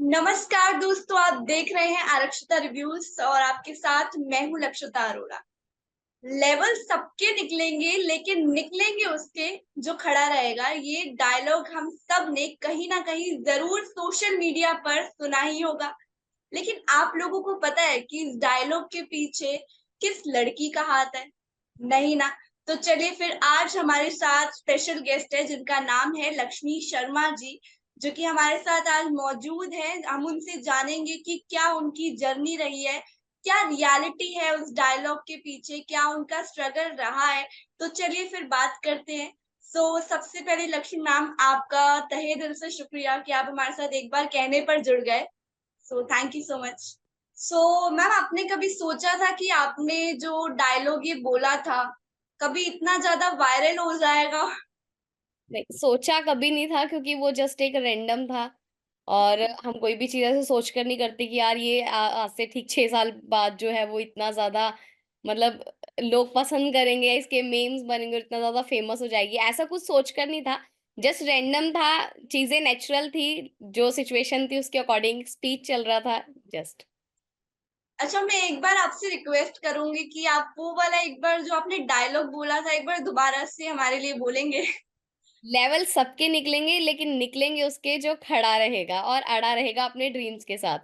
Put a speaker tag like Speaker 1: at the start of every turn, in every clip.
Speaker 1: नमस्कार दोस्तों, आप देख रहे हैं आरक्षिता रिव्यूज और आपके साथ मैं हूँ लक्षिता अरोड़ा। लेवल सबके निकलेंगे लेकिन निकलेंगे उसके जो खड़ा रहेगा। ये डायलॉग हम सब ने कहीं ना कहीं जरूर सोशल मीडिया पर सुना ही होगा। लेकिन आप लोगों को पता है कि इस डायलॉग के पीछे किस लड़की का हाथ है? नहीं ना। तो चलिए फिर आज हमारे साथ स्पेशल गेस्ट है जिनका नाम है लक्ष्मी शर्मा जी, जो कि हमारे साथ आज मौजूद है। हम उनसे जानेंगे कि क्या उनकी जर्नी रही है, क्या रियलिटी है उस डायलॉग के पीछे, क्या उनका स्ट्रगल रहा है। तो चलिए फिर बात करते हैं। सबसे पहले लक्ष्मी मैम, आपका तहे दिल से शुक्रिया कि आप हमारे साथ एक बार कहने पर जुड़ गए। Thank you so much. Ma'am, आपने कभी सोचा था कि आपने जो डायलॉग ये बोला था, कभी इतना ज़्यादा वायरल हो जाएगा?
Speaker 2: नहीं, सोचा कभी नहीं था क्योंकि वो जस्ट एक रैंडम था। और हम कोई भी चीज़ ऐसे सोच कर नहीं करते कि यार ये आज से ठीक 6 साल बाद जो है वो इतना ज़्यादा मतलब लोग पसंद करेंगे, इसके मीम्स बनेंगे और इतना ज़्यादा फेमस हो जाएगी। ऐसा कुछ सोच कर नहीं था, जस्ट रैंडम था, चीज़ें नेचुरल थी, जो सिचुएशन थी उसके अकॉर्डिंग स्पीच चल रहा था जस्ट।
Speaker 1: अच्छा, मैं एक बार आपसे रिक्वेस्ट करूँगी कि आप वो वाला एक बार जो आपने डायलॉग बोला था, एक बार दोबारा से हमारे लिए बोलेंगे?
Speaker 2: लेवल सबके निकलेंगे लेकिन निकलेंगे उसके जो खड़ा रहेगा और अड़ा रहेगा अपने ड्रीम्स के साथ।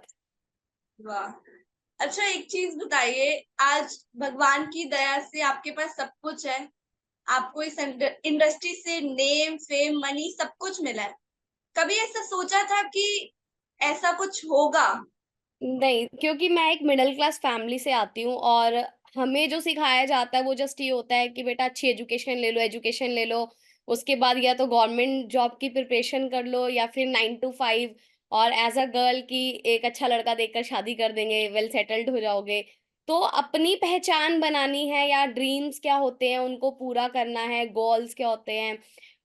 Speaker 1: वाह! अच्छा, एक चीज़ बताइए, आज भगवान की दया से आपके पास सब कुछ है। आपको इस इंडस्ट्री से नेम, फेम, मनी सब कुछ मिला है। कभी ऐसा सोचा था कि ऐसा कुछ होगा?
Speaker 2: नहीं, क्योंकि मैं एक मिडल क्लास फैमिली से आती हूँ और हमें जो सिखाया जाता है वो जस्ट ये होता है कि बेटा अच्छी एजुकेशन ले लो, उसके बाद या तो गवर्नमेंट जॉब की प्रिपरेशन कर लो या फिर 9 टू 5 और एज़ अ गर्ल कि एक अच्छा लड़का देखकर शादी कर देंगे, वेल सेटल्ड हो जाओगे। तो अपनी पहचान बनानी है या ड्रीम्स क्या होते हैं उनको पूरा करना है, गोल्स क्या होते हैं,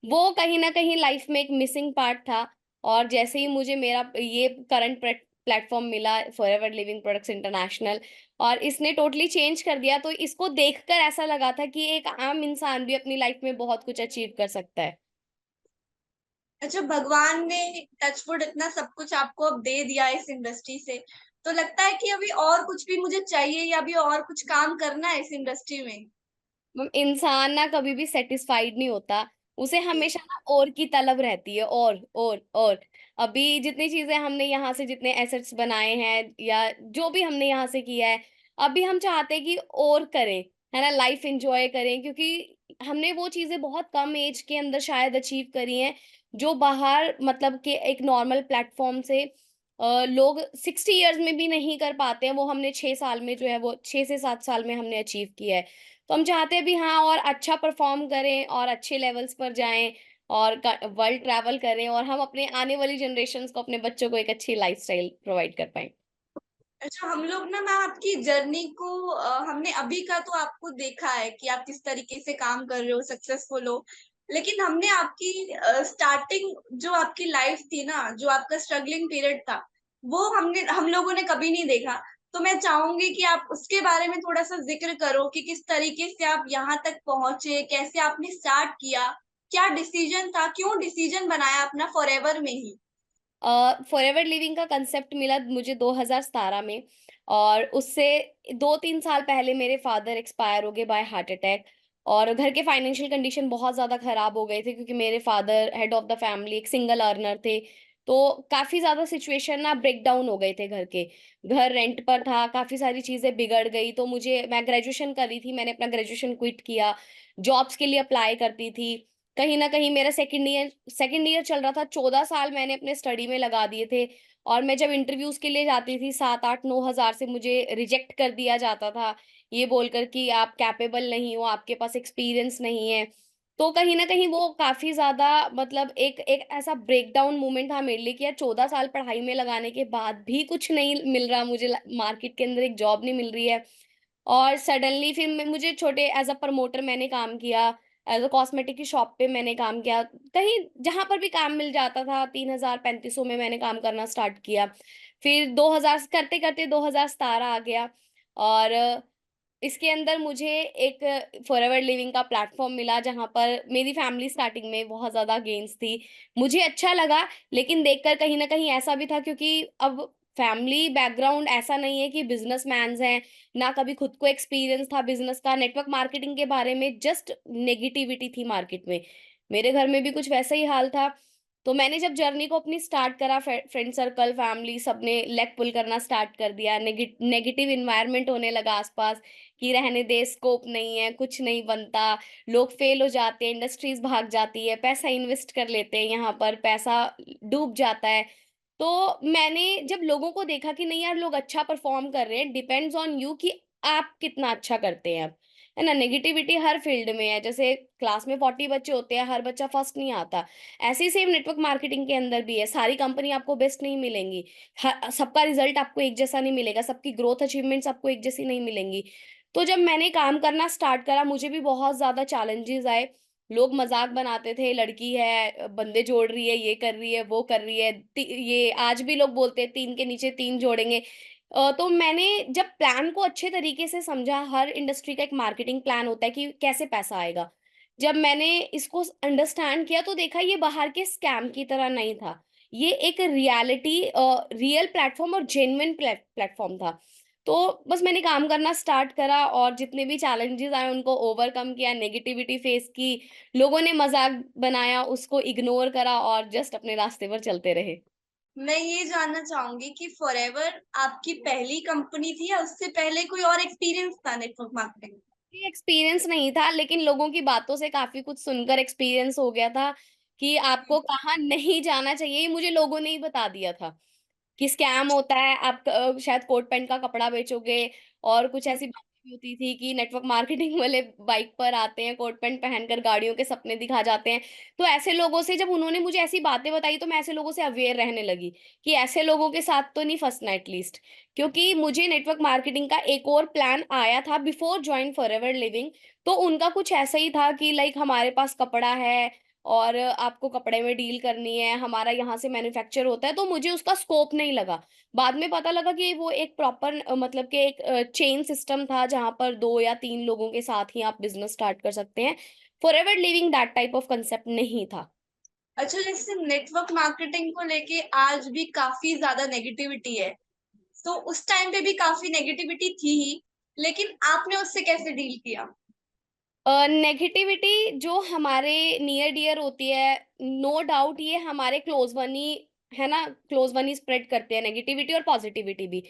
Speaker 2: वो कहीं न कहीं लाइफ में एक मिसिंग पार्ट था। और जैसे ही मुझे मेरा ये करंट प्लेटफ़ॉर्म मिला फॉरएवर लिविंग प्रोडक्ट्स इंटरनेशनल और इसने टोटली चेंज कर दिया, तो इसको देखकर ऐसा लगा था कि एक आम इंसान भी अपनी लाइफ़ में बहुत कुछ अचीव कर सकता है।
Speaker 1: अच्छा, भगवान ने टच वुड इतना सब कुछ आपको अब दे दिया इस इंडस्ट्री से, तो लगता है कि अभी और कुछ भी मुझे चाहिए या अभी और कुछ काम करना है इस इंडस्ट्री में?
Speaker 2: इंसान ना कभी भी सैटिस्फाइड नहीं होता, उसे
Speaker 1: जी।
Speaker 2: हमेशा ना और की तलब रहती है और। अभी जितनी चीज़ें हमने यहाँ से जितने एसेट्स बनाए हैं या जो भी हमने यहाँ से किया है, अभी हम चाहते हैं कि और करें, है ना? लाइफ़ एन्जॉय करें क्योंकि हमने वो चीज़ें बहुत कम एज के अंदर शायद अचीव करी हैं, जो बाहर मतलब कि एक नॉर्मल प्लेटफ़ॉर्म से लोग 60 इयर्स में भी नहीं कर पाते हैं, वो हमने 6 साल में जो है वो 6 से 7 साल में हमने अचीव किया है। तो हम चाहते हैं भी हाँ और अच्छा परफ़ॉर्म करें और अच्छे लेवल्स पर जाएँ और क वर्ल्ड ट्रैवल करें और हम अपने आने वाली जनरेशंस को, अपने बच्चों को एक अच्छी लाइफ़स्टाइल प्रोवाइड कर पाएँ।
Speaker 1: अच्छा, हम लोग ना मैम आपकी जर्नी को हमने अभी का तो आपको देखा है कि आप किस तरीके से काम कर रहे हो, सक्सेसफुल हो। लेकिन हमने आपकी स्टार्टिंग जो आपकी लाइफ थी ना, जो आपका स्ट्रगलिंग पीरियड था, वो हम लोगों ने कभी नहीं देखा। तो मैं चाहूँगी कि आप उसके बारे में थोड़ा-सा ज़िक्र करो कि किस तरीके से आप यहाँ तक पहुँचे, कैसे आपने स्टार्ट किया? क्या डिसीज़न था? क्यों डिसीज़न बनाया अपना फॉरएवर में ही?
Speaker 2: फॉरएवर लिविंग का कांसेप्ट मिला मुझे 2017 में और उससे 2-3 साल पहले मेरे फादर एक्सपायर हो गए बाय हार्ट अटैक और घर के फाइनेंशियल कंडीशन बहुत ज़्यादा ख़राब हो गए थे क्योंकि मेरे father head of the family एक सिंगल अर्नर थे। तो काफ़ी ज़्यादा सिचुएशन ना ब्रेक डाउन हो गए थे घर के। घर रेंट पर था, काफ़ी सारी चीज़ें बिगड़ गई तो मैं ग्रेजुएशन कर रही थी, मैंने अपना ग्रेजुएशन क्विट किया, जॉब्स के लिए अप्लाई करती थी। कहीं न कहीं मेरा सेकंड ईयर चल रहा था, 14 साल मैंने अपने स्टडी में लगा दिए थे और मैं जब इंटरव्यूज़ के लिए जाती थी 7, 8, 9 हज़ार से मुझे रिजेक्ट कर दिया जाता था, ये बोलकर कि आप कैपेबल नहीं हो, आपके पास एक्सपीरियंस नहीं है। तो कहीं न कहीं वो काफ़ी ज़्यादा मतलब एक एक ऐसा ब्रेकडाउन मोमेंट था मेरे लिए कि यार 14 साल पढ़ाई में लगाने के बाद भी कुछ नहीं मिल रहा मुझे, मार्केट के अंदर एक जॉब नहीं मिल रही है। और सडनली फिर मैं मुझे छोटे एज़ अ प्रमोटर मैंने काम किया, एज़ अ कॉस्मेटिक की शॉप पे मैंने काम किया। कहीं जहाँ पर भी काम मिल जाता था 3000 3500 में मैंने काम करना स्टार्ट किया। फिर 2000 करते-करते 2017 आ गया और इसके अंदर मुझे एक फॉरएवर लिविंग का प्लेटफ़ॉर्म मिला जहाँ पर मेरी फैमिली स्टार्टिंग में बहुत ज़्यादा अगेंस्ट थी। मुझे अच्छा लगा, लेकिन देखकर कहीं न कहीं ऐसा भी था, क्योंकि अब फैमिली बैकग्राउंड ऐसा नहीं है कि बिज़नेसमैन्स हैं, ना कभी खुद को एक्सपीरियंस था बिज़नेस का, नेटवर्क मार्केटिंग के बारे में जस्ट नेगेटिविटी थी मार्केट में। मेरे घर में भी कुछ वैसा ही हाल था। तो मैंने जब जर्नी को अपनी स्टार्ट करा, फ्रेंड सर्कल, फैमिली सबने लेग पुल करना स्टार्ट कर दिया। नेगेटिव एनवायरनमेंट होने लगा आस-पास कि रहने दे, स्कोप नहीं है, कुछ नहीं बनता, लोग फेल हो जाते हैं, इंडस्ट्रीज़ भाग जाती है, पैसा इन्वेस्ट कर लेते हैं यहाँ पर, पैसा डूब जाता है। तो मैंने जब लोगों को देखा कि नहीं यार, लोग अच्छा परफ़ॉर्म कर रहे हैं, डिपेंड्स ऑन यू कि आप कितना अच्छा करते हैं अब, है ना? नेगेटिविटी हर फ़ील्ड में है, जैसे क्लास में 40 बच्चे होते हैं, हर बच्चा फर्स्ट नहीं आता। ऐसे ही सेम नेटवर्क मार्केटिंग के अंदर भी है, सारी कंपनी आपको बेस्ट नहीं मिलेंगी, सबका रिज़ल्ट आपको एक जैसा नहीं मिलेगा, सबकी ग्रोथ अचीवमेंट्स आपको एक जैसी नहीं मिलेंगी। तो जब मैंने काम करना स्टार्ट करा, मुझे भी बहुत ज़्यादा चैलेंजेज़ आए। लोग मज़ाक बनाते थे, लड़की है, बंदे जोड़ रही है, ये कर रही है, वो कर रही है। ती ये आज भी लोग बोलते हैं 3 के नीचे 3 जोड़ेंगे। तो मैंने जब प्लान को अच्छे तरीके से समझा, हर इंडस्ट्री का एक मार्केटिंग प्लान होता है कि कैसे पैसा आएगा। जब मैंने इसको अंडरस्टैंड किया तो देखा ये बाहर के स्कैम की तरह नहीं था। ये एक रियल प्लेटफ़ॉर्म और जेन्युइन प्लेटफ़ॉर्म था। तो बस मैंने काम करना स्टार्ट करा और जितने भी चैलेंजेज़ आए उनको ओवरकम किया, नेगेटिविटी फेस की, लोगों ने मज़ाक बनाया उसको इग्नोर करा और जस्ट अपने रास्ते पर चलते रहे।
Speaker 1: मैं ये जानना चाहूँगी कि फॉरएवर आपकी पहली कंपनी थी या उससे पहले कोई और एक्सपीरियंस था नेटवर्क मार्केटिंग?
Speaker 2: ये एक्सपीरियंस नहीं था, लेकिन लोगों की बातों से काफ़ी कुछ सुनकर एक्सपीरियंस हो गया था कि आपको कहाँ नहीं जाना चाहिए, ये मुझे लोगों ने ही बता दिया था। कि स्कैम होता है, आप शायद कोट पैंट का कपड़ा बेचोगे, और कुछ
Speaker 1: हुँ।
Speaker 2: ऐसी बातें भी होती थी कि नेटवर्क मार्केटिंग वाले बाइक पर आते हैं, कोट पैंट पहनकर गाड़ियों के सपने दिखा जाते हैं। तो ऐसे लोगों से जब उन्होंने मुझे ऐसी बातें बताई, तो मैं ऐसे लोगों से अवेयर रहने लगी कि ऐसे लोगों के साथ तो नहीं फँसना एटलीस्ट। क्योंकि मुझे नेटवर्क मार्केटिंग का एक और प्लान आया था बिफोर जॉइन फॉरएवर लिविंग, तो उनका कुछ ऐसा ही था कि लाइक हमारे पास कपड़ा है और आपको कपड़े में डील करनी है, हमारा यहाँ से मैन्युफैक्चर होता है, तो मुझे उसका स्कोप नहीं लगा। बाद में पता लगा कि वो एक प्रॉपर मतलब कि एक चेन सिस्टम था जहाँ पर 2 या 3 लोगों के साथ ही आप बिज़नेस स्टार्ट कर सकते हैं। Forever living that type of concept नहीं था।
Speaker 1: अच्छा, जैसे नेटवर्क मार्केटिंग को लेके आज भी काफ़ी ज़्यादा नेगेटिविटी है। तो उस टाइम पे भी काफ़ी नेगेटिविटी थी ही, लेकिन आपने उससे कैसे डील किया?
Speaker 2: नेगेटिविटी जो हमारे नियर डियर होती है, नो डाउट ये हमारे क्लोज़ वन ही, है ना? क्लोज़ वन ही स्प्रेड करते हैं नेगेटिविटी और पॉज़िटिविटी भी।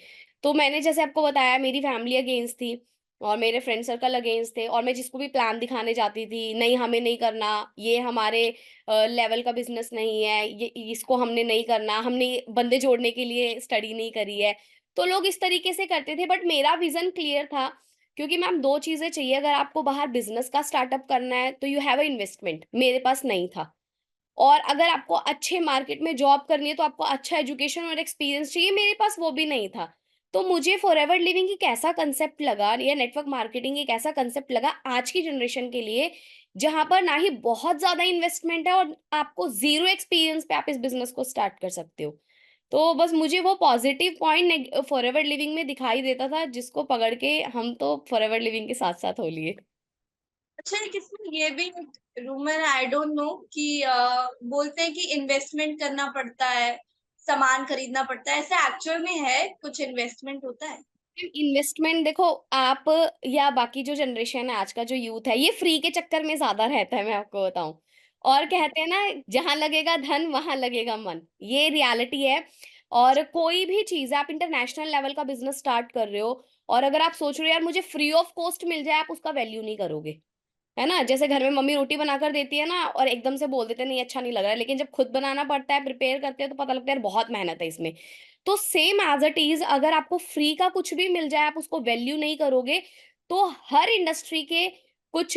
Speaker 2: तो मैंने जैसे आपको बताया, मेरी फैमिली अगेंस्ट थी और मेरे फ्रेंड सर्कल अगेंस्ट थे, और मैं जिसको भी प्लान दिखाने जाती थी, नहीं हमें नहीं करना, ये हमारे लेवल का बिज़नेस नहीं है, ये इसको हमने नहीं करना, हमने बंदे जोड़ने के लिए स्टडी नहीं करी है। तो लोग इस तरीके से करते थे, बट मेरा विज़न क्लियर था, क्योंकि मैम 2 चीज़ें चाहिए अगर आपको बाहर बिज़नेस का स्टार्टअप करना है, तो यू हैव अ इन्वेस्टमेंट, मेरे पास नहीं था। और अगर आपको अच्छे मार्केट में जॉब करनी है, तो आपको अच्छा एजुकेशन और एक्सपीरियंस चाहिए, मेरे पास वो भी नहीं था। तो मुझे फॉरएवर लिविंग एक ऐसा कांसेप्ट लगा, या नेटवर्क मार्केटिंग एक ऐसा कांसेप्ट लगा आज की जनरेशन के लिए, जहाँ पर ना ही बहुत ज़्यादा इन्वेस्टमेंट है और आपको ज़ीरो एक्सपीरियंस पे आप इस बिज़नेस को स्टार्ट कर सकते हो। तो बस मुझे वो पॉज़िटिव पॉइंट फॉरएवर लिविंग में दिखाई देता था, जिसको पकड़ के हम तो फॉरएवर लिविंग के साथ-साथ हो लिए।
Speaker 1: अच्छा, एक इसमें ये भी एक रूमर है, आई डोंट नो कि बोलते हैं कि इन्वेस्टमेंट करना पड़ता है, सामान खरीदना पड़ता है, ऐसा एक्चुअल में है? कुछ इन्वेस्टमेंट होता है?
Speaker 2: इन्वेस्टमेंट देखो, आप या बाकी जो जनरेशन है, आज का जो यूथ है, ये फ्री के चक्कर में ज़्यादा रहता है, मैं आपको बताऊँ। और कहते हैं ना, जहाँ लगेगा धन वहाँ लगेगा मन, ये रियलिटी है। और कोई भी चीज़ है, आप इंटरनेशनल लेवल का बिज़नेस स्टार्ट कर रहे हो और अगर आप सोच रहे हो यार मुझे फ्री ऑफ कॉस्ट मिल जाए, आप उसका वैल्यू नहीं करोगे। है ना? जैसे घर में मम्मी रोटी बनाकर देती है ना और एकदम से बोल देते हैं नहीं अच्छा नहीं लग रहा है, लेकिन जब खुद बनाना पड़ता है, प्रिपेयर करते हैं तो पता लगता है यार बहुत मेहनत है इसमें। तो सेम एज़ इट इज़ अगर आपको फ्री का कुछ भी मिल जाए, आप उसको वैल्यू नहीं करोगे, तो हर इंडस्ट्री के कुछ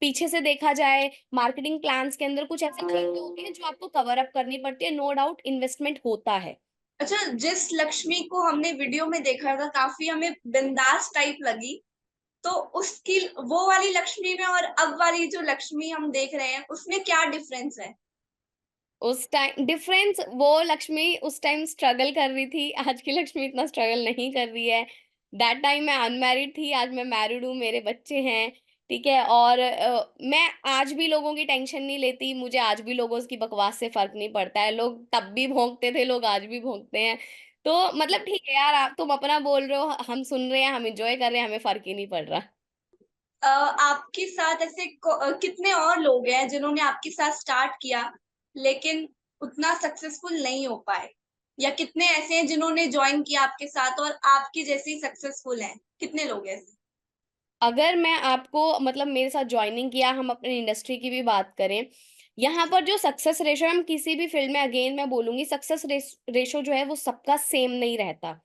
Speaker 2: पीछे से देखा जाए मार्केटिंग प्लान्स के अंदर कुछ ऐसी चीज़ें होती हैं जो आपको कवर अप करनी पड़ती है, नो डाउट इन्वेस्टमेंट होता है।
Speaker 1: अच्छा, जिस लक्ष्मी को हमने वीडियो में देखा था, काफ़ी हमें बिंदास टाइप लगी। तो उसकी वो वाली लक्ष्मी में और अब वाली जो लक्ष्मी हम देख रहे हैं, उसमें क्या डिफरेंस है?
Speaker 2: उस टाइम डिफरेंस, वो लक्ष्मी उस टाइम स्ट्रगल कर रही थी, आज की लक्ष्मी इतना स्ट्रगल नहीं कर रही है। दैट टाइम मैं अनमैरिड थी, आज मैं मैरिड हूँ, मेरे बच्चे हैं, ठीक है? और मैं आज भी लोगों की टेंशन नहीं लेती, मुझे आज भी लोगों की बकवास से फ़र्क नहीं पड़ता है। लोग तब भी भौंकते थे, लोग आज भी भौंकते हैं। तो मतलब ठीक है यार, आप तुम अपना बोल रहे हो, हम सुन रहे हैं, हम एन्जॉय कर रहे हैं, हमें फ़र्क ही नहीं पड़ रहा।
Speaker 1: आपके साथ ऐसे कितने और लोग हैं जिन्होंने आपके साथ स्टार्ट किया लेकिन उतना सक्सेसफुल नहीं हो पाए? या कितने ऐसे हैं जिन्होंने जॉइन किया आपके साथ और आपके जैसे ही सक्सेसफुल हैं? कितने लोग हैं ऐसे?
Speaker 2: अगर मैं आपको मतलब मेरे साथ जॉइनिंग किया, हम अपनी इंडस्ट्री की भी बात करें, यहाँ पर जो सक्सेस रेशो हम किसी भी फील्ड में अगेन मैं बोलूँगी सक्सेस रेशो जो है वो सबका सेम नहीं रहता।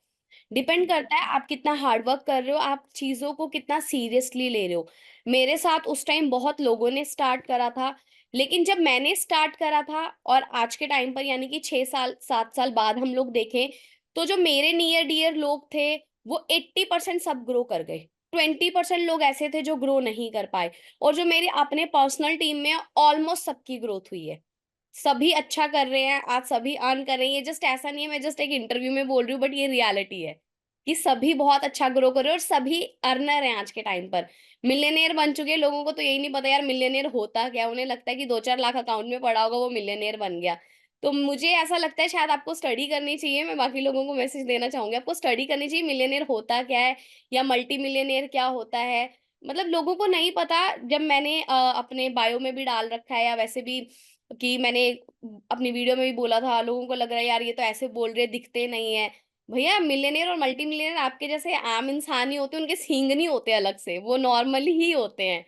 Speaker 2: डिपेंड करता है आप कितना हार्ड वर्क कर रहे हो, आप चीज़ों को कितना सीरियसली ले रहे हो। मेरे साथ उस टाइम बहुत लोगों ने स्टार्ट करा था, लेकिन जब मैंने स्टार्ट करा था और आज के टाइम पर यानी कि 6 साल, 7 साल बाद हम लोग देखें, तो जो मेरे नियर डियर लोग थे, वो 80% सब ग्रो कर गए। 20% लोग ऐसे थे जो ग्रो नहीं कर पाए और जो मेरे अपने पर्सनल टीम में ऑलमोस्ट सबकी ग्रोथ हुई है। सभी अच्छा कर रहे हैं, आज सभी अर्न कर रहे हैं। ये जस्ट ऐसा नहीं है मैं जस्ट एक इंटरव्यू में बोल रही हूँ बट ये रियलिटी है, कि सभी बहुत अच्छा ग्रो कर रहे हैं और सभी अर्नर हैं आज के टाइम पर। मिलियनेयर बन चुके हैं, लोगों को तो यही नहीं पता यार मिलियनेयर होता क्या है? उन्हें लगता है कि 2-4 लाख अकाउंट में पड़ा होगा वो मिलियनेयर बन गया। तो मुझे ऐसा लगता है शायद आपको स्टडी करनी चाहिए, मैं बाकी लोगों को मैसेज देना चाहूँगी, आपको स्टडी करनी चाहिए मिलियनेयर होता क्या है या मल्टी मिलियनेयर क्या होता है? मतलब लोगों को नहीं पता। जब मैंने अपने बायो में भी डाल रखा है या वैसे भी कि मैंने अपनी वीडियो में भी बोला था, लोगों को लग रहा है यार ये तो ऐसे बोल रहे दिखते नहीं है। भैया मिलियनेयर और मल्टी मिलियनेयर आपके जैसे आम इंसान ही होते हैं, उनके सींग नहीं होते अलग से, वो नॉर्मली ही होते हैं।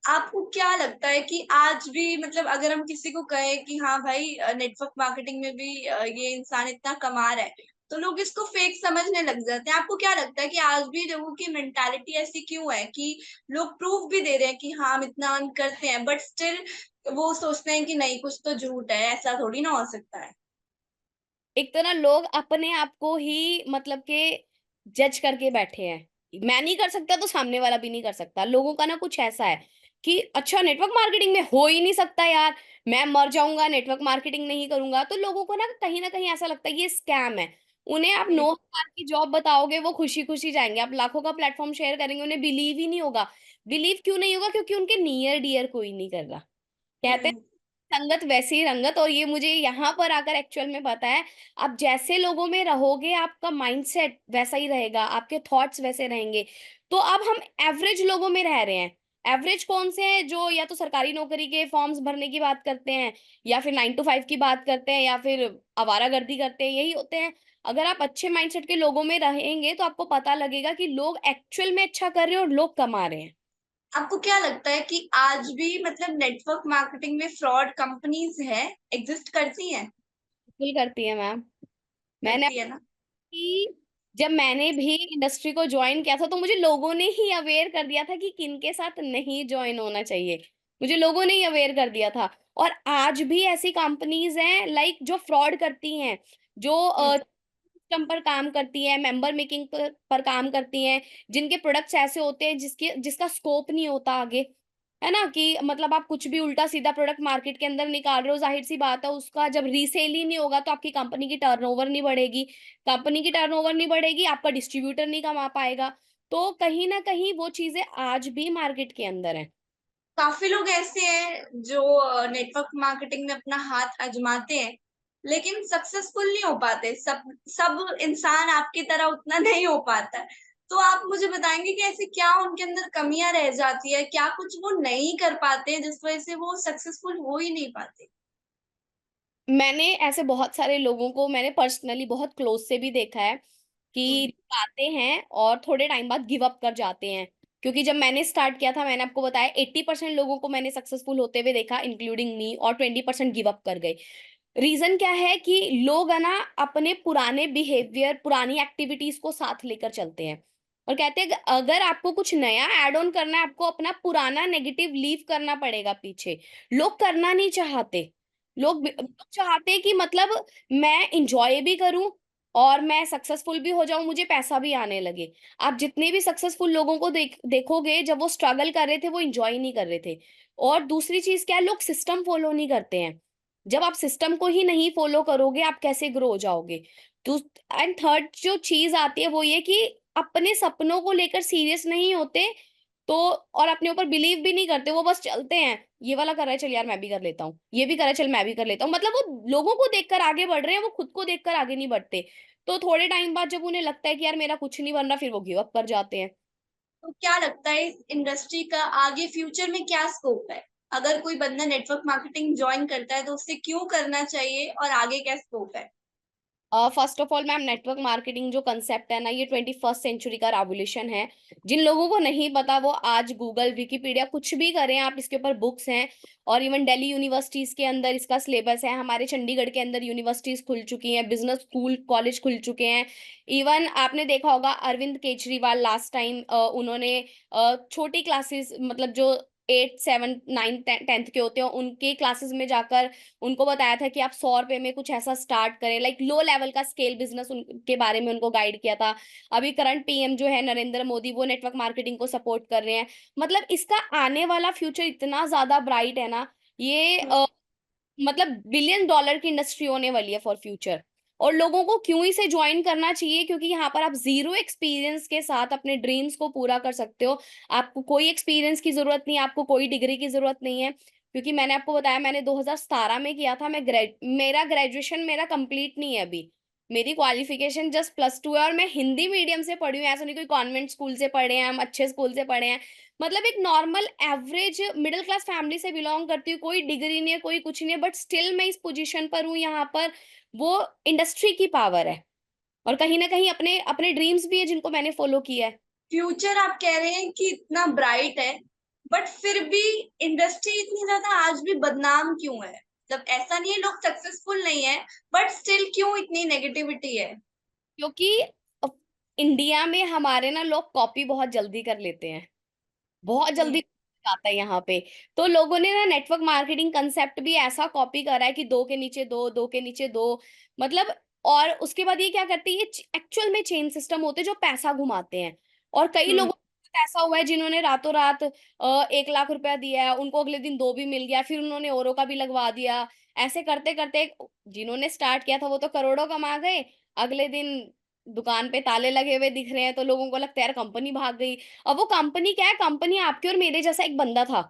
Speaker 1: आपको क्या लगता है कि आज भी मतलब अगर हम किसी को कहें कि हाँ भाई नेटवर्क मार्केटिंग में भी ये इंसान इतना कमा रहा है, तो लोग इसको फेक समझने लग जाते हैं। आपको क्या लगता है कि आज भी लोगों की मेंटालिटी ऐसी क्यों है कि लोग प्रूफ भी दे रहे हैं कि हाँ हम इतना अर्न करते हैं बट स्टिल वो सोचते हैं कि नहीं कुछ तो झूठ है, ऐसा थोड़ी ना हो सकता है।
Speaker 2: एक तो ना लोग अपने आप को ही मतलब के जज करके बैठे हैं। मैं नहीं कर सकता तो सामने वाला भी नहीं कर सकता। लोगों का ना कुछ ऐसा है कि अच्छा नेटवर्क मार्केटिंग में हो ही नहीं सकता यार, मैं मर जाऊँगा नेटवर्क मार्केटिंग नहीं करूँगा। तो लोगों को ना कहीं न कहीं ऐसा लगता है ये स्कैम है। उन्हें आप
Speaker 1: हुँ,
Speaker 2: 9,000 की जॉब बताओगे वो खुशी-खुशी जाएँगे। आप लाखों का प्लेटफ़ॉर्म शेयर करेंगे उन्हें बिलीव ही नहीं होगा। बिलीव क्यों नहीं होगा? क्योंकि उनके नियर डियर कोई नहीं कर रहा। कहते हैं
Speaker 1: हुँ।
Speaker 2: संगत वैसी ही रंगत, और ये मुझे यहाँ पर आकर एक्चुअल में पता है। आप जैसे लोगों में रहोगे आपका माइंडसेट वैसा ही रहेगा, आपके थॉट्स वैसे रहेंगे। तो अब हम एवरेज लोगों में रह रहे हैं। एवरेज कौन से हैं? जो या तो सरकारी नौकरी के फॉर्म्स भरने की बात करते हैं या फिर 9 टू 5 की बात करते हैं या फिर आवारागर्दी करते हैं, यही होते हैं। अगर आप अच्छे माइंडसेट के लोगों में रहेंगे तो आपको पता लगेगा कि लोग एक्चुअल में अच्छा कर रहे हैं और लोग कमा रहे हैं।
Speaker 1: आपको क्या लगता है कि आज भी मतलब नेटवर्क मार्केटिंग में फ्रॉड कंपनीज़ हैं, एग्ज़िस्ट करती हैं?
Speaker 2: बिल्कुल करती है मैम। मैंने
Speaker 1: करती है ना?
Speaker 2: कि जब मैंने भी इंडस्ट्री को जॉइन किया था तो मुझे लोगों ने ही अवेयर कर दिया था कि किनके साथ नहीं जॉइन होना चाहिए। मुझे लोगों ने ही अवेयर कर दिया था। और आज भी ऐसी कंपनीज़ हैं लाइक जो फ्रॉड करती हैं, जो
Speaker 1: हुँ।
Speaker 2: सिस्टम पर काम करती हैं, मेंबर मेकिंग पर काम करती हैं, जिनके प्रोडक्ट्स ऐसे होते हैं जिसका स्कोप नहीं होता आगे। है ना? कि मतलब आप कुछ भी उल्टा-सीधा प्रोडक्ट मार्केट के अंदर निकाल रहे हो, ज़ाहिर-सी बात है उसका जब रीसेल ही नहीं होगा तो आपकी कंपनी की टर्नओवर नहीं बढ़ेगी। कंपनी की टर्नओवर नहीं बढ़ेगी, आपका डिस्ट्रीब्यूटर नहीं कमा पाएगा। तो कहीं न कहीं वो चीज़ें आज भी मार्केट के अंदर हैं।
Speaker 1: काफ़ी लोग ऐसे हैं जो नेटवर्क मार्केटिंग में अपना हाथ आज़माते हैं, लेकिन सक्सेसफुल नहीं हो पाते। सब सब इंसान आपकी तरह उतना नहीं हो पाता है। तो आप मुझे बताएँगे कि ऐसी क्या उनके अंदर कमियाँ रह जाती है? क्या कुछ वो नहीं कर पाते हैं जिस वज़ह से वो सक्सेसफुल हो ही नहीं पाते?
Speaker 2: मैंने ऐसे बहुत सारे लोगों को मैंने पर्सनली बहुत क्लोज़ से भी देखा है
Speaker 1: हुँ,
Speaker 2: कि आते हैं और थोड़े टाइम बाद गिव अप कर जाते हैं। क्योंकि जब मैंने स्टार्ट किया था मैंने आपको बताया 80% लोगों को मैंने सक्सेसफुल होते हुए देखा इंक्लूडिंग मी, और 20% गिव अप कर गए। रीज़न क्या है कि लोग है ना अपने पुराने बिहेवियर, पुरानी एक्टिविटीज़ को साथ लेकर चलते हैं और कहते हैं कि अगर आपको कुछ नया ऐड ऑन करना है, आपको अपना पुराना नेगेटिव लीव करना पड़ेगा पीछे। लोग करना नहीं चाहते। लोग चाहते हैं कि मतलब मैं एन्जॉय भी करूँ और मैं सक्सेसफुल भी हो जाऊँ, मुझे पैसा भी आने लगे। आप जितने भी सक्सेसफुल लोगों को देखोगे जब वो स्ट्रगल कर रहे थे, वो एन्जॉय नहीं कर रहे थे। और दूसरी चीज़ क्या है, लोग सिस्टम फ़ॉलो नहीं करते हैं। जब आप सिस्टम को ही नहीं फॉलो करोगे, आप कैसे ग्रो हो जाओगे? तो एंड थर्ड जो चीज आती है वो ये कि अपने सपनों को लेकर सीरियस नहीं होते, तो और अपने ऊपर बिलीव भी नहीं करते, वो बस चलते हैं, ये वाला कर रहा है चल यार मैं भी कर लेता हूँ, ये भी कर रहा है चल मैं भी कर लेता हूँ, मतलब वो लोगों को देखकर आगे बढ़ रहे हैं, वो खुद को देखकर आगे नहीं बढ़ते। तो थोड़े टाइम बाद जब उन्हें लगता है कि यार मेरा कुछ नहीं बन रहा, फिर वो गिव अप कर जाते हैं।
Speaker 1: तो क्या लगता है इस इंडस्ट्री का आगे फ्यूचर में क्या स्कोप है? अगर कोई बंदा नेटवर्क मार्केटिंग जॉइन करता है तो उसे क्यों करना चाहिए और आगे क्या स्कोप है?
Speaker 2: First of all ma'am, network marketing जो कंसेप्ट है ना, ये 21st सेंचुरी का रेवोल्यूशन है। जिन लोगों को नहीं पता वो आज गूगल, विकिपीडिया कुछ भी करें आप, इसके ऊपर बुक्स हैं। और इवन दिल्ली यूनिवर्सिटीज के अंदर इसका सिलेबस है, हमारे चंडीगढ़ के अंदर यूनिवर्सिटीज खुल चुकी हैं, बिजनेस स्कूल कॉलेज खुल चुके हैं। इवन आपने देखा होगा अरविंद केजरीवाल लास्ट टाइम उन्होंने छोटी क्लासेस, मतलब जो 8, 7, 9, 10th के होते हैं, उनके क्लासेस में जाकर उनको बताया था कि आप 100 रुपए में कुछ ऐसा स्टार्ट करें, लाइक लो लेवल का स्केल बिजनेस, उनके बारे में उनको गाइड किया था। अभी करंट पीएम जो है नरेंद्र मोदी, वो नेटवर्क मार्केटिंग को सपोर्ट कर रहे हैं। मतलब इसका आने वाला फ्यूचर इतना ज्यादा ब्राइट है ना, ये
Speaker 1: हम्म।
Speaker 2: मतलब $1 बिलियन की इंडस्ट्री होने वाली है फॉर फ्यूचर। और लोगों को क्यों इसे ज्वाइन करना चाहिए? क्योंकि यहाँ पर आप जीरो एक्सपीरियंस के साथ अपने ड्रीम्स को पूरा कर सकते हो। आपको कोई एक्सपीरियंस की जरूरत नहीं है, आपको कोई डिग्री की जरूरत नहीं है। क्योंकि मैंने आपको बताया, मैंने 2017 में किया था। मेरा ग्रेजुएशन मेरा कंप्लीट नहीं है अभी। मेरी क्वालिफिकेशन जस्ट +2 है, और मैं हिंदी मीडियम से पढ़ी हूँ, ऐसा नहीं कोई कॉन्वेंट स्कूल से पढ़े हैं हम, अच्छे स्कूल से पढ़े हैं। मतलब एक normal average middle class family से बिलोंग करती हूँ, कोई डिग्री नहीं है, कोई कुछ नहीं है, बट स्टिल मैं इस पोजीशन पर हूँ यहाँ पर। वो इंडस्ट्री की पावर है, और कहीं ना कहीं अपने अपने ड्रीम्स भी है जिनको मैंने फॉलो किया है।
Speaker 1: फ्यूचर आप कह रहे हैं कि इतना ब्राइट है, बट फिर भी इंडस्ट्री इतनी ज्यादा आज भी बदनाम क्यों है? मतलब ऐसा नहीं है लोग सक्सेसफुल नहीं है, बट स्टिल क्यों इतनी नेगेटिविटी है?
Speaker 2: क्योंकि अ, इंडिया में हमारे ना लोग कॉपी बहुत जल्दी कर लेते हैं, बहुत
Speaker 1: हम्म।
Speaker 2: जल्दी आता है यहाँ पे। तो लोगों ने ना नेटवर्क मार्केटिंग कंसेप्ट भी ऐसा कॉपी करा है कि दो के नीचे दो, दो के नीचे दो, मतलब। और उसके बाद ये क्या करते हैं, ये एक्चुअल में चेन सिस्टम होते हैं जो पैसा घुमाते हैं। और कई
Speaker 1: हम्म।
Speaker 2: लोगों के साथ ऐसा हुआ है जिन्होंने रातों रात 1 लाख रुपया दिया है, उनको अगले दिन दो भी मिल गया, फिर उन्होंने औरों का भी लगवा दिया। ऐसे करते करते जिन्होंने स्टार्ट किया था वो तो करोड़ों कमा गए, अगले दिन दुकान पे ताले लगे हुए दिख रहे हैं, तो लोगों को लगता है यार कंपनी भाग गई। अब वो कंपनी क्या है, कंपनी आपके और मेरे जैसा एक बंदा था,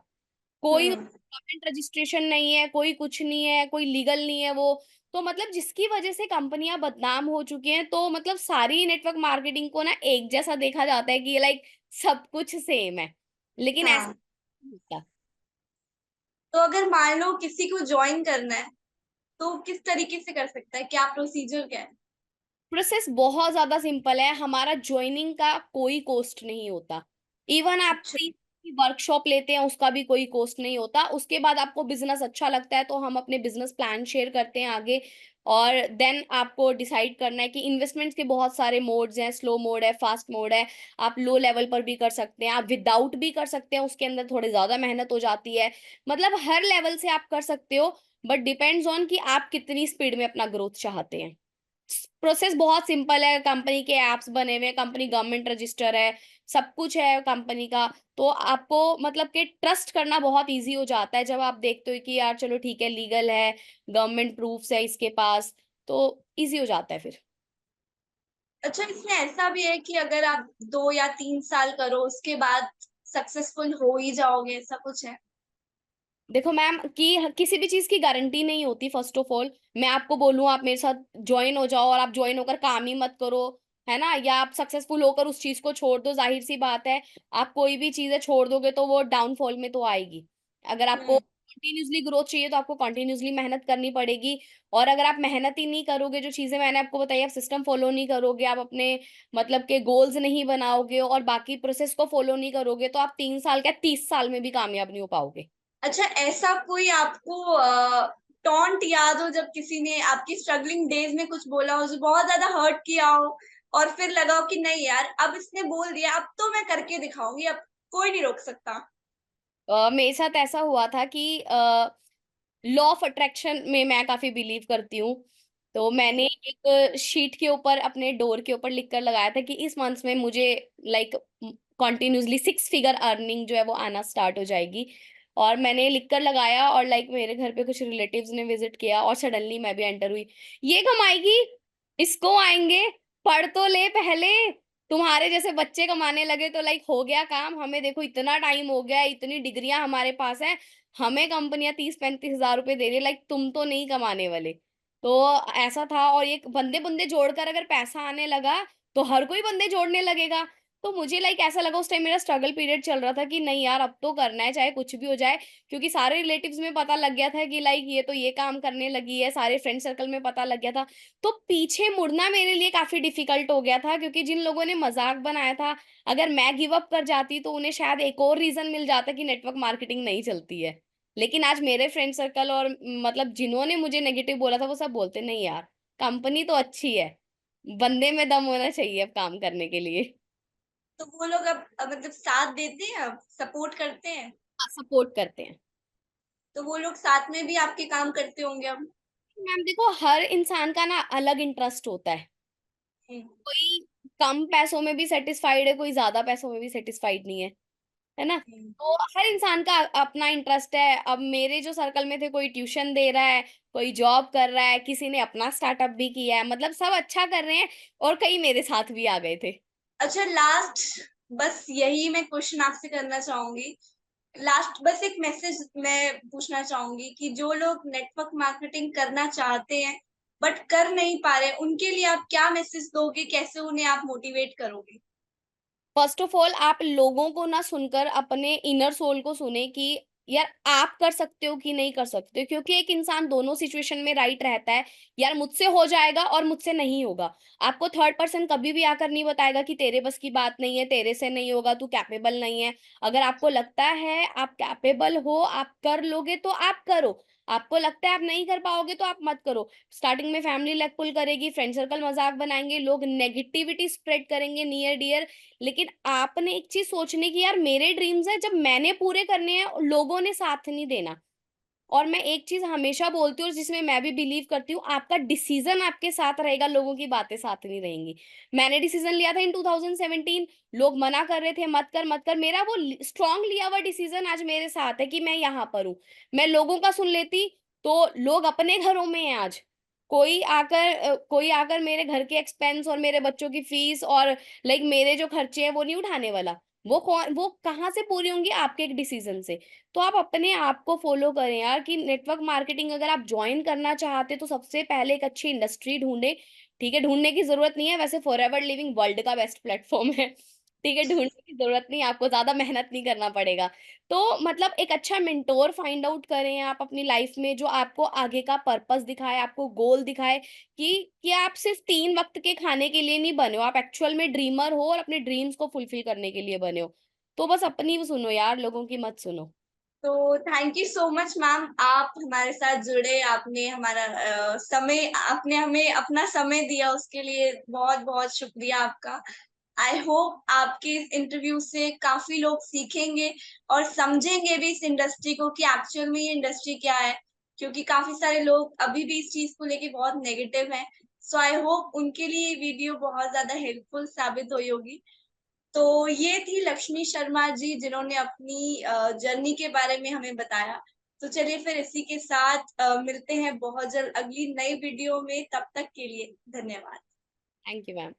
Speaker 2: कोई
Speaker 1: हम्म।
Speaker 2: गवर्नमेंट रजिस्ट्रेशन नहीं है, कोई कुछ नहीं है, कोई लीगल नहीं है वो। तो मतलब जिसकी वजह से कंपनियां बदनाम हो चुकी हैं, तो मतलब सारी नेटवर्क मार्केटिंग को ना एक जैसा देखा जाता है कि ये लाइक सब कुछ सेम है, लेकिन ऐसा
Speaker 1: हाँ।
Speaker 2: नहीं होता।
Speaker 1: तो अगर मान लो किसी को ज्वाइन करना है तो किस तरीके से कर सकता है? क्या प्रोसीजर क्या है?
Speaker 2: प्रोसेस बहुत ज्यादा सिंपल है, हमारा ज्वाइनिंग का कोई कॉस्ट नहीं होता। इवन आप
Speaker 1: अच्छा।
Speaker 2: कोई वर्कशॉप लेते हैं उसका भी कोई कॉस्ट नहीं होता। उसके बाद आपको बिजनेस अच्छा लगता है तो हम अपने बिजनेस प्लान शेयर करते हैं आगे। और देन आपको डिसाइड करना है कि इन्वेस्टमेंट्स के बहुत सारे मोड्स हैं, स्लो मोड है, फास्ट मोड है। आप लो लेवल पर भी कर सकते हैं, आप विदाउट भी कर सकते हैं, उसके अंदर थोड़ी ज्यादा मेहनत हो जाती है। मतलब हर लेवल से आप कर सकते हो, बट डिपेंड्स ऑन कि आप कितनी स्पीड में अपना ग्रोथ चाहते हैं। प्रोसेस बहुत सिंपल है, कंपनी के एप्स बने हुए हैं, कंपनी गवर्नमेंट रजिस्टर है, सब कुछ है कंपनी का। तो आपको मतलब कि ट्रस्ट करना बहुत इजी हो जाता है जब आप देखते हो कि यार चलो ठीक है, लीगल है, गवर्नमेंट प्रूफ्स है इसके पास, तो इजी हो जाता है फिर।
Speaker 1: अच्छा, इसमें ऐसा भी है कि अगर आप 2 या 3 साल करो उसके बाद सक्सेसफुल हो ही जाओगे, ऐसा कुछ है?
Speaker 2: देखो मैम, कि किसी भी चीज की गारंटी नहीं होती। फर्स्ट ऑफ ऑल मैं आपको बोलूं आप मेरे साथ ज्वाइन हो जाओ और आप ज्वाइन होकर काम ही मत करो, है ना, या आप सक्सेसफुल होकर उस चीज को छोड़ दो, जाहिर सी बात है आप कोई भी चीजें छोड़ दोगे तो वो डाउनफॉल में तो आएगी। अगर आपको
Speaker 1: हम्म।
Speaker 2: कंटिन्यूसली ग्रोथ चाहिए तो आपको कंटिन्यूसली मेहनत करनी पड़ेगी। और अगर आप मेहनत ही नहीं करोगे, जो चीजें मैंने आपको बताई, आप सिस्टम फॉलो नहीं करोगे, आप अपने मतलब के गोल्स नहीं बनाओगे और बाकी प्रोसेस को फॉलो नहीं करोगे, तो आप 3 साल क्या 30 साल में भी कामयाब नहीं हो पाओगे।
Speaker 1: अच्छा, ऐसा कोई आपको टॉन्ट याद हो जब किसी ने आपकी स्ट्रगलिंग डेज में कुछ बोला हो जो बहुत ज्यादा हर्ट किया हो, और फिर लगा हो कि नहीं यार अब इसने बोल दिया, अब तो मैं करके दिखाऊंगी, अब कोई नहीं रोक सकता?
Speaker 2: मेरे साथ ऐसा हुआ था कि लॉ ऑफ अट्रैक्शन में मैं काफी बिलीव करती हूँ। तो मैंने एक शीट के ऊपर अपने डोर के ऊपर लिख कर लगाया था कि इस मंथ में मुझे लाइक कंटिन्यूसली 6 फिगर अर्निंग जो है वो आना स्टार्ट हो जाएगी। और मैंने लिख कर लगाया और लाइक मेरे घर पे कुछ रिलेटिव्स ने विजिट किया और सडनली मैं भी एंटर हुई। ये कमाएगी, इसको आएंगे, पढ़ तो ले पहले, तुम्हारे जैसे बच्चे कमाने लगे तो लाइक हो गया काम। हमें देखो इतना टाइम हो गया, इतनी डिग्रियां हमारे पास है, हमें कंपनियां 30-35 हजार रुपए दे रही है, लाइक तुम तो नहीं कमाने वाले। तो ऐसा था। और ये बंदे बंदे जोड़कर अगर पैसा आने लगा तो हर कोई बंदे जोड़ने लगेगा। तो मुझे लाइक ऐसा लगा उस टाइम मेरा स्ट्रगल पीरियड चल रहा था कि नहीं यार अब तो करना है चाहे कुछ भी हो जाए, क्योंकि सारे रिलेटिव्स में पता लग गया था कि लाइक ये तो ये काम करने लगी है, सारे फ्रेंड सर्कल में पता लग गया था। तो पीछे मुड़ना मेरे लिए काफी डिफिकल्ट हो गया था, क्योंकि जिन लोगों ने मजाक बनाया था, अगर मैं गिव अप कर जाती तो उन्हें शायद एक और रीजन मिल जाता कि नेटवर्क मार्केटिंग नहीं चलती है। लेकिन आज मेरे फ्रेंड सर्कल और मतलब जिन्होंने मुझे नेगेटिव बोला था वो सब बोलते नहीं यार, कंपनी तो अच्छी है, बंदे में दम होना चाहिए अब काम करने के लिए।
Speaker 1: तो वो लोग अब मतलब साथ देते हैं, अब सपोर्ट करते हैं?
Speaker 2: सपोर्ट करते हैं।
Speaker 1: तो वो लोग साथ में भी आपके काम करते होंगे अब?
Speaker 2: मैम देखो हर इंसान का ना अलग इंटरेस्ट होता है।
Speaker 1: हम्म।
Speaker 2: कोई कम पैसों में भी सेटिस्फाइड है, कोई ज्यादा पैसों में भी सेटिस्फाइड नहीं है ना।
Speaker 1: हम्म।
Speaker 2: तो हर इंसान का अपना इंटरेस्ट है। अब मेरे जो सर्कल में थे, कोई ट्यूशन दे रहा है, कोई जॉब कर रहा है, किसी ने अपना स्टार्टअप भी किया है, मतलब सब अच्छा कर रहे हैं। और कई मेरे साथ भी आ गए थे।
Speaker 1: अच्छा, लास्ट बस यही मैं क्वेश्चन आपसे करना चाहूंगी। लास्ट बस एक मैसेज मैं पूछना चाहूंगी कि जो लोग नेटवर्क मार्केटिंग करना चाहते हैं बट कर नहीं पा रहे, उनके लिए आप क्या मैसेज दोगे, कैसे उन्हें आप मोटिवेट करोगे?
Speaker 2: फर्स्ट ऑफ ऑल आप लोगों को ना सुनकर अपने इनर सोल को सुने कि यार आप कर सकते हो कि नहीं कर सकते हो। क्योंकि एक इंसान दोनों सिचुएशन में राइट रहता है, यार मुझसे हो जाएगा और मुझसे नहीं होगा। आपको थर्ड पर्सन कभी भी आकर नहीं बताएगा कि तेरे बस की बात नहीं है, तेरे से नहीं होगा, तू कैपेबल नहीं है। अगर आपको लगता है आप कैपेबल हो, आप कर लोगे तो आप करो। आपको लगता है आप नहीं कर पाओगे तो आप मत करो। स्टार्टिंग में फैमिली लेग पुल करेगी, फ्रेंड सर्कल मजाक बनाएंगे, लोग नेगेटिविटी स्प्रेड करेंगे नियर डियर। लेकिन आपने एक चीज सोचनी कि यार मेरे ड्रीम्स है, जब मैंने पूरे करने हैं लोगों ने साथ नहीं देना। और मैं एक चीज हमेशा बोलती हूँ और जिसमें मैं भी बिलीव करती हूँ, आपका डिसीजन आपके साथ रहेगा, लोगों की बातें साथ नहीं रहेंगी। मैंने डिसीजन लिया था इन 2017, लोग मना कर रहे थे मत कर मत कर, मेरा वो स्ट्रांग लिया हुआ डिसीजन आज मेरे साथ है कि मैं यहाँ पर हूँ। मैं लोगों का सुन लेती तो लोग अपने घरों में हैं आज। कोई आकर मेरे घर के एक्सपेंस और मेरे बच्चों की फीस और लाइक मेरे जो खर्चे हैं वो नहीं उठाने वाला। वो कहाँ से पूरी होंगी, आपके एक डिसीजन से। तो आप अपने आप को फॉलो करें यार कि नेटवर्क मार्केटिंग अगर आप ज्वाइन करना चाहते तो सबसे पहले एक अच्छी इंडस्ट्री ढूंढे। ठीक है, ढूंढने की जरूरत नहीं है, वैसे फॉरएवर लिविंग वर्ल्ड का बेस्ट प्लेटफॉर्म है। ठीक है, ढूंढने की जरूरत नहीं, आपको ज्यादा मेहनत नहीं करना पड़ेगा। तो मतलब एक अच्छा मेंटोर फाइंड आउट करें आप अपनी लाइफ में, जो आपको आगे का पर्पस दिखाए, आपको गोल दिखाए कि आप सिर्फ 3 वक्त के खाने के लिए नहीं बने हो, आप एक्चुअल में ड्रीमर हो और अपने ड्रीम्स को फुलफिल करने के लिए बने हो। तो बस अपनी सुनो यार, लोगों की मत सुनो।
Speaker 1: तो thank you so much ma'am, आप हमारे साथ जुड़े, आपने हमारा समय, आपने हमें अपना समय दिया, उसके लिए बहुत बहुत शुक्रिया आपका। आई होप आपके इस इंटरव्यू से काफी लोग सीखेंगे और समझेंगे भी इस इंडस्ट्री को कि एक्चुअल में ये इंडस्ट्री क्या है, क्योंकि काफी सारे लोग अभी भी इस चीज को लेके बहुत नेगेटिव हैं। सो आई होप उनके लिए ये वीडियो बहुत ज्यादा हेल्पफुल साबित हुई होगी। तो ये थी लक्ष्मी शर्मा जी, जिन्होंने अपनी जर्नी के बारे में हमें बताया। तो चलिए फिर इसी के साथ मिलते हैं बहुत जल्द अगली नई वीडियो में। तब तक के लिए धन्यवाद।
Speaker 2: Thank you ma'am.